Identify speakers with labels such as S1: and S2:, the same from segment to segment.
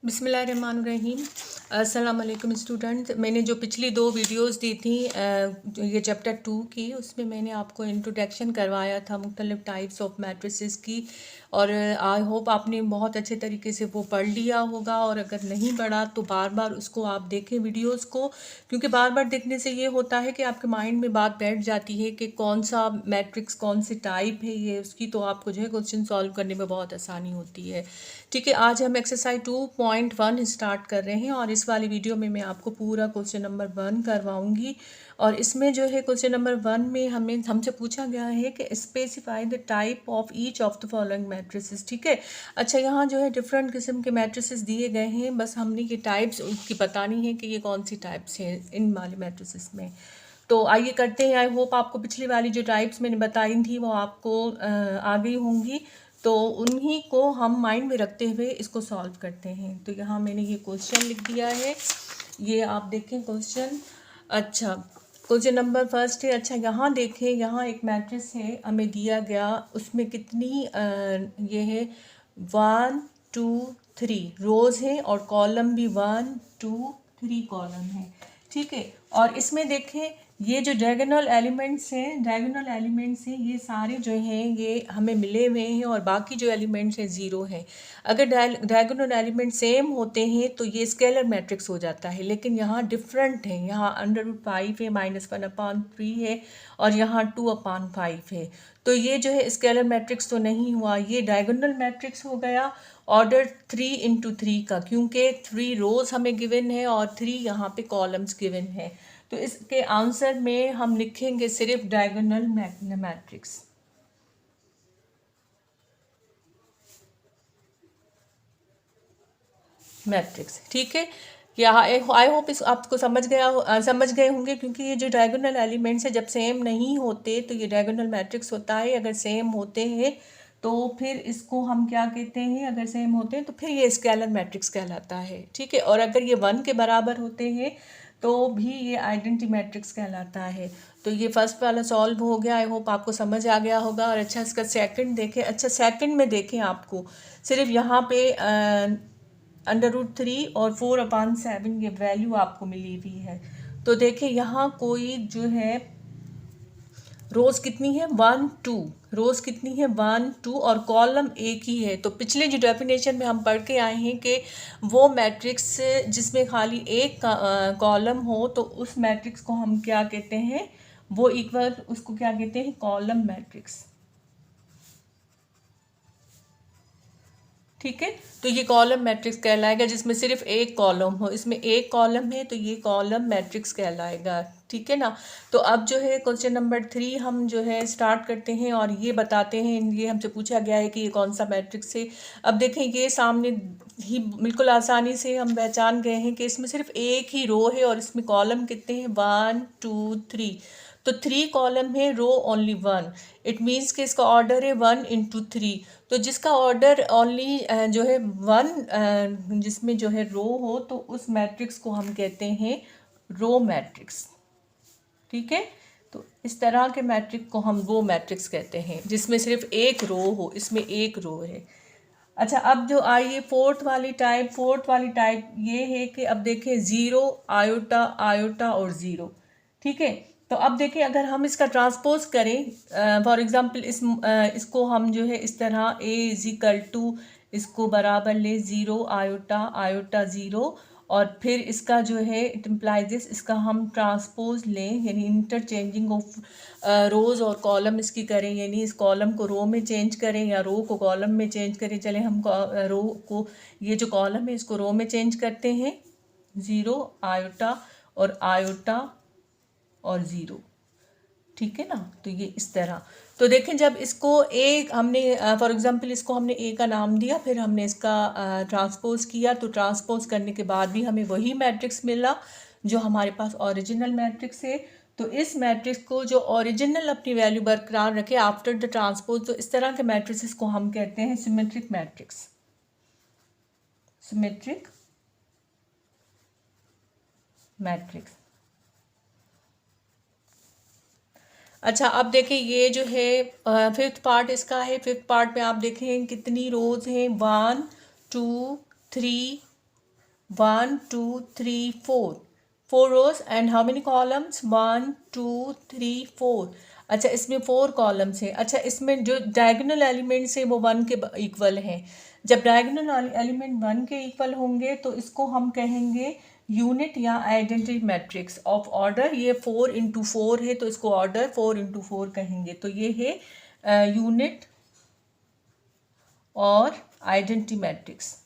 S1: बिस्मिल्लाहिर्रहमानिर्रहीम। अस्सलाम वालेकुम स्टूडेंट। मैंने जो पिछली दो वीडियोस दी थी ये चैप्टर 2 की, उसमें मैंने आपको इंट्रोडक्शन करवाया था मुख्तलिफ टाइप्स ऑफ मैट्रिसेस की, और आई होप आपने बहुत अच्छे तरीके से वो पढ़ लिया होगा। और अगर नहीं पढ़ा तो बार बार उसको आप देखें वीडियोस को, क्योंकि बार बार देखने से ये होता है कि आपके माइंड में बात बैठ जाती है कि कौन सा मैट्रिक्स कौन सी टाइप है ये उसकी, तो आपको जो है क्वेश्चन सॉल्व करने में बहुत आसानी होती है। ठीक है, आज हम एक्सरसाइज 2.1 स्टार्ट कर रहे हैं और इस वाली वीडियो में मैं आपको पूरा क्वेश्चन नंबर 1 करवाऊंगी। और इसमें जो है क्वेश्चन नंबर 1 में हमसे पूछा गया है कि specify the type of each of the following matrices. ठीक है, अच्छा यहाँ जो है डिफरेंट किस्म के मैट्रिसेस दिए गए हैं, बस हमने ये टाइप्स उनकी बतानी है कि ये कौन सी टाइप्स हैं इन वाले मैट्रिसेस में। तो आइए करते हैं। आई होप आपको पिछली वाली जो टाइप्स मैंने बताई थी वो आपको आ गई होंगी, तो उन्हीं को हम माइंड में रखते हुए इसको सॉल्व करते हैं। तो यहाँ मैंने ये क्वेश्चन लिख दिया है, ये आप देखें क्वेश्चन। अच्छा, क्वेश्चन नंबर फर्स्ट है। अच्छा यहाँ देखें, यहाँ एक मैट्रिक्स है हमें दिया गया, उसमें कितनी ये है 1 2 3 रोज़ है और कॉलम भी 1 2 3 कॉलम है। ठीक है, और इसमें देखें ये जो डायगोनल एलिमेंट्स हैं ये सारे जो हैं ये हमें मिले हुए हैं, और बाकी जो एलिमेंट्स हैं ज़ीरो हैं। अगर डायगोनल एलिमेंट सेम होते हैं तो ये स्केलर मैट्रिक्स हो जाता है, लेकिन यहाँ डिफरेंट है। यहाँ √5 है, -1/3 है, और यहाँ 2/5 है। तो ये जो है स्केलर मैट्रिक्स तो नहीं हुआ, ये डायगोनल मैट्रिक्स हो गया ऑर्डर 3 × 3 का, क्योंकि 3 रोज़ हमें गिवन है और 3 यहाँ पे कॉलम्स गिवन है। तो इसके आंसर में हम लिखेंगे सिर्फ डायगोनल मैट्रिक्स। ठीक है, या आई होप इस आपको समझ गए होंगे, क्योंकि ये जो डायगोनल एलिमेंट्स है जब सेम नहीं होते तो ये डायगोनल मैट्रिक्स होता है। अगर सेम होते हैं तो फिर इसको हम क्या कहते हैं, अगर सेम होते हैं तो फिर ये स्केलर मैट्रिक्स कहलाता है। ठीक है, और अगर ये 1 के बराबर होते हैं तो भी ये आइडेंटिटी मैट्रिक्स कहलाता है। तो ये फर्स्ट वाला सॉल्व हो गया, आई होप आपको समझ आ गया होगा। और अच्छा इसका सेकंड देखें। अच्छा सेकंड में देखें, आपको सिर्फ यहाँ पे √3 और 4/7 ये वैल्यू आपको मिली हुई है। तो देखें यहाँ कोई जो है रोज़ कितनी है 1 2, रोज़ कितनी है 1 2, और कॉलम एक ही है। तो पिछले जो डेफिनेशन में हम पढ़ के आए हैं कि वो मैट्रिक्स जिसमें खाली एक कॉलम हो तो उस मैट्रिक्स को हम क्या कहते हैं, वो इक्वल उसको क्या कहते हैं, कॉलम मैट्रिक्स। ठीक है, तो ये कॉलम मैट्रिक्स कहलाएगा जिसमें सिर्फ एक कॉलम हो। इसमें एक कॉलम है तो ये कॉलम मैट्रिक्स कहलाएगा। ठीक है ना। तो अब जो है क्वेश्चन नंबर 3 हम जो है स्टार्ट करते हैं, और ये बताते हैं, ये हमसे पूछा गया है कि ये कौन सा मैट्रिक्स है। अब देखें ये सामने ही बिल्कुल आसानी से हम पहचान गए हैं कि इसमें सिर्फ एक ही रो है, और इसमें कॉलम कितने हैं 1 2 3। तो 3 कॉलम है, रो ओनली 1। इट मीन्स कि इसका ऑर्डर है 1 × 3। तो जिसका ऑर्डर ओनली जो है 1 जिसमें जो है रो हो तो उस मैट्रिक्स को हम कहते हैं रो मैट्रिक्स। ठीक है, तो इस तरह के मैट्रिक्स को हम रो मैट्रिक्स कहते हैं जिसमें सिर्फ एक रो हो, इसमें एक रो है। अच्छा, अब जो आइए फोर्थ वाली टाइप ये है कि अब देखें 0 आयोटा आयोटा और 0। ठीक है, तो अब देखिए अगर हम इसका ट्रांसपोज करें, फॉर एग्जांपल इसको हम जो है इस तरह A = इसको बराबर ले 0 आयोटा आयोटा 0, और फिर इसका जो है इट इम्प्लाइज दिस, इसका हम ट्रांसपोज लें, यानी इंटरचेंजिंग ऑफ रोज़ और कॉलम इसकी करें, यानी इस कॉलम को रो में चेंज करें या रो को कॉलम में चेंज करें। चले हम रो को, ये जो कॉलम है इसको रो में चेंज करते हैं, 0 आयोटा और 0। ठीक है ना, तो ये इस तरह। तो देखें जब इसको एक हमने फॉर एग्जांपल इसको हमने ए का नाम दिया, फिर हमने इसका ट्रांसपोज किया, तो ट्रांसपोज करने के बाद भी हमें वही मैट्रिक्स मिला जो हमारे पास ओरिजिनल मैट्रिक्स है। तो इस मैट्रिक्स को जो ओरिजिनल अपनी वैल्यू बरकरार रखे आफ्टर द ट्रांसपोज, तो इस तरह के मैट्रिक्स को हम कहते हैं सिमेट्रिक मैट्रिक्स। Symmetric matrix. अच्छा, अब देखें ये जो है फिफ्थ पार्ट इसका है। फिफ्थ पार्ट में आप देखें कितनी रोज़ हैं 1 2 3 1 2 3 4 4 rows and how many columns 1 2 3 4। अच्छा इसमें 4 कॉलम्स हैं। अच्छा इसमें जो डायगोनल एलिमेंट्स हैं वो 1 के इक्वल हैं। जब डायगोनल एलिमेंट 1 के इक्वल होंगे तो इसको हम कहेंगे यूनिट या आइडेंटिटी मैट्रिक्स ऑफ ऑर्डर। ये 4 इंटू 4 है तो इसको ऑर्डर 4 इंटू 4 कहेंगे। तो ये है यूनिट और आइडेंटिटी मैट्रिक्स।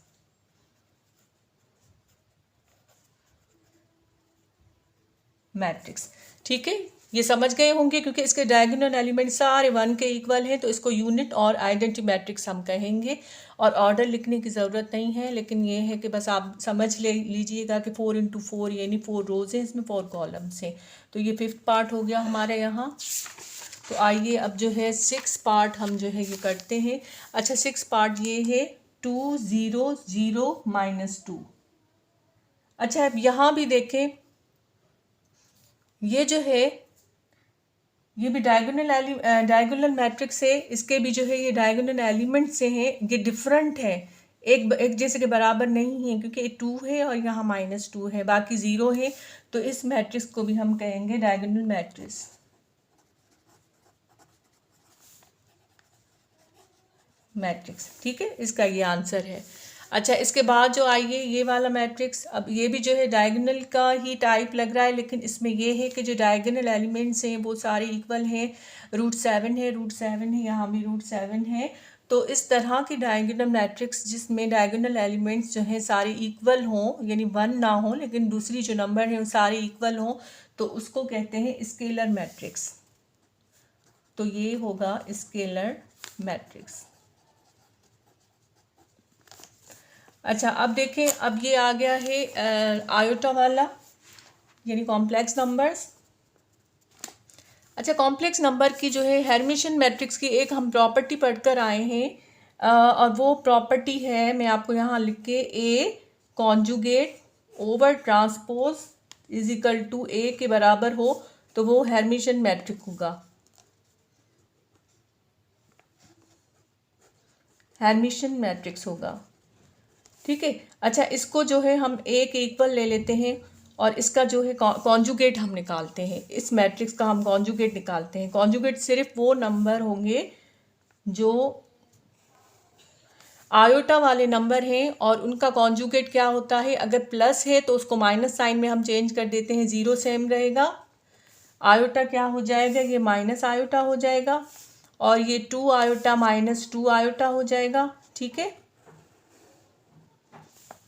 S1: मैट्रिक्स ठीक है, ये समझ गए होंगे क्योंकि इसके डायगोनल एलिमेंट सारे 1 के इक्वल हैं तो इसको यूनिट और आइडेंटिटी मैट्रिक्स हम कहेंगे। और ऑर्डर लिखने की ज़रूरत नहीं है, लेकिन ये है कि बस आप समझ लीजिएगा कि 4 इंटू 4 यानी 4 रोज़ हैं, इसमें 4 कॉलम्स हैं। तो ये 5th पार्ट हो गया हमारे यहाँ। तो आइए अब जो है 6 पार्ट हम जो है ये करते हैं। अच्छा 6 पार्ट ये है 2 0 0 -2। अच्छा अब यहाँ भी देखें, ये जो है ये भी डायगोनल मैट्रिक्स है। इसके भी जो है ये डायगोनल एलिमेंट से हैं, ये डिफरेंट है, एक जैसे के बराबर नहीं है क्योंकि 2 है और यहाँ -2 है, बाकी 0 है। तो इस मैट्रिक्स को भी हम कहेंगे डायगोनल मैट्रिक्स ठीक है, इसका ये आंसर है। अच्छा इसके बाद जो आइए ये वाला मैट्रिक्स, अब ये भी जो है डायगोनल का ही टाइप लग रहा है, लेकिन इसमें ये है कि जो डायगोनल एलिमेंट्स हैं वो सारे इक्वल हैं। √7 है, √7 है, यहाँ भी √7 है। तो इस तरह की डायगोनल मैट्रिक्स जिसमें डायगोनल एलिमेंट्स जो हैं सारे इक्वल हों, यानी 1 ना हो लेकिन दूसरी जो नंबर है वो सारे इक्वल हों, तो उसको कहते हैं स्केलर मैट्रिक्स। तो ये होगा स्केलर मैट्रिक्स। अच्छा अब देखें, अब ये आ गया है आयोटा वाला यानी कॉम्प्लेक्स नंबर्स। अच्छा कॉम्प्लेक्स नंबर की जो है हेर्मिशियन मैट्रिक्स की एक हम प्रॉपर्टी पढ़कर आए हैं और वो प्रॉपर्टी है, मैं आपको यहाँ लिख के, A conjugate over transpose is equal to A के बराबर हो तो वो हेर्मिशियन मैट्रिक होगा, हेर्मिशियन मैट्रिक्स होगा ठीक है। अच्छा इसको जो है हम ए के इक्वल ले लेते हैं और इसका जो है कॉन्जुगेट हम निकालते हैं, इस मैट्रिक्स का हम कॉन्जुगेट निकालते हैं। कॉन्जुगेट सिर्फ वो नंबर होंगे जो आयोटा वाले नंबर हैं और उनका कॉन्जुगेट क्या होता है, अगर प्लस है तो उसको माइनस साइन में हम चेंज कर देते हैं, 0 सेम रहेगा। आयोटा क्या हो जाएगा, ये माइनस आयोटा हो जाएगा और ये 2 आयोटा -2 आयोटा हो जाएगा ठीक है।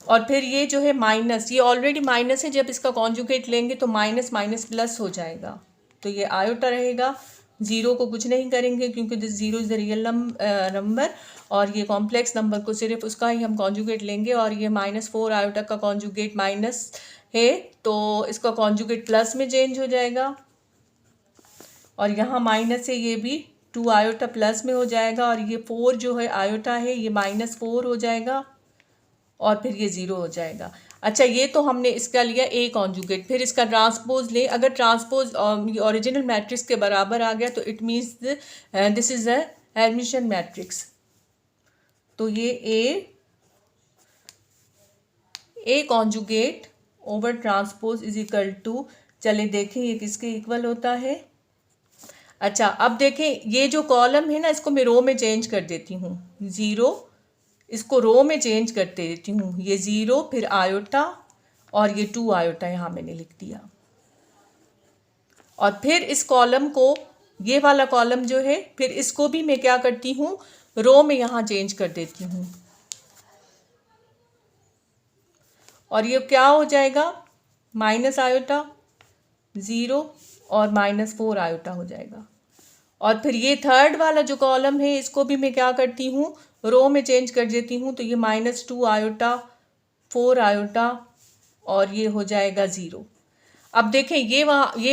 S1: और फिर ये जो है माइनस, ये ऑलरेडी माइनस है, जब इसका कॉन्जुगेट लेंगे तो माइनस माइनस प्लस हो जाएगा, तो ये आयोटा रहेगा। 0 को कुछ नहीं करेंगे क्योंकि this 0 is the real number और ये कॉम्प्लेक्स नंबर को सिर्फ उसका ही हम कॉन्जुगेट लेंगे। और ये -4 आयोटा का कॉन्जुगेट माइनस है तो इसका कॉन्जुगेट प्लस में चेंज हो जाएगा और यहाँ माइनस है, ये भी 2 आयोटा प्लस में हो जाएगा और ये 4 जो है आयोटा है ये -4 हो जाएगा और फिर ये 0 हो जाएगा। अच्छा ये तो हमने इसका लिया ए कॉन्जुगेट, फिर इसका ट्रांसपोज ले, अगर ट्रांसपोज ओरिजिनल मैट्रिक्स के बराबर आ गया तो it means this is a hermitian matrix. तो ये A conjugate over transpose is equal to, चले देखें ये किसके इक्वल होता है। अच्छा अब देखें ये जो कॉलम है ना इसको मैं रो में चेंज कर देती हूँ, 0 इसको रो में चेंज करते देती हूँ, ये 0 फिर आयोटा और ये 2 आयोटा यहाँ मैंने लिख दिया। और फिर इस कॉलम को, ये वाला कॉलम जो है, फिर इसको भी मैं क्या करती हूँ, रो में यहाँ चेंज कर देती हूँ और ये क्या हो जाएगा, माइनस आयोटा 0 और -4 आयोटा हो जाएगा। और फिर ये थर्ड वाला जो कॉलम है इसको भी मैं क्या करती हूँ, रो में चेंज कर देती हूँ, तो ये -2 आयोटा 4 आयोटा और ये हो जाएगा 0। अब देखें ये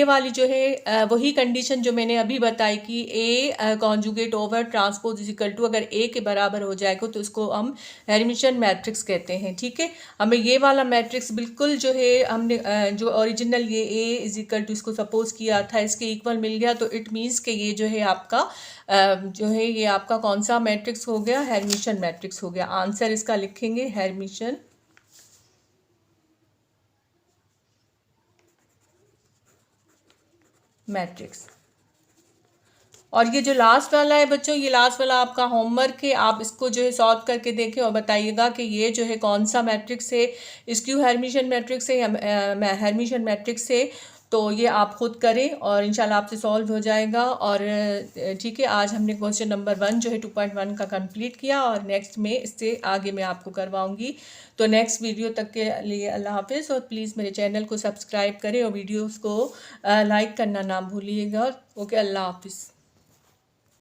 S1: वाली जो है वही कंडीशन जो मैंने अभी बताई कि A conjugate over transpose is equal to, अगर ए के बराबर हो जाएगा तो इसको हम हेर्मिशियन मैट्रिक्स कहते हैं ठीक है। हमें ये वाला मैट्रिक्स बिल्कुल जो है हमने जो ओरिजिनल ये ए इज इक्वल टू इसको सपोज किया था इसके इक्वल मिल गया, तो इट मीन्स कि ये जो है आपका जो है ये आपका कौन सा मैट्रिक्स हो गया, हेर्मिशियन मैट्रिक्स हो गया। आंसर इसका लिखेंगे हेर्मिशियन मैट्रिक्स। और ये जो लास्ट वाला है बच्चों, ये लास्ट वाला आपका होमवर्क है, आप इसको जो है सॉल्व करके देखें और बताइएगा कि ये जो है कौन सा मैट्रिक्स है, स्क्यू हेर्मिशियन मैट्रिक्स है या हेर्मिशियन मैट्रिक्स है। तो ये आप खुद करें और इंशाल्लाह आपसे सॉल्व हो जाएगा। और ठीक है, आज हमने क्वेश्चन नंबर 1 जो है 2.1 का कंप्लीट किया और नेक्स्ट में इससे आगे मैं आपको करवाऊंगी। तो नेक्स्ट वीडियो तक के लिए अल्लाह हाफिज़, और प्लीज़ मेरे चैनल को सब्सक्राइब करें और वीडियोज़ को लाइक करना ना भूलिएगा। ओके, अल्लाह हाफिज़।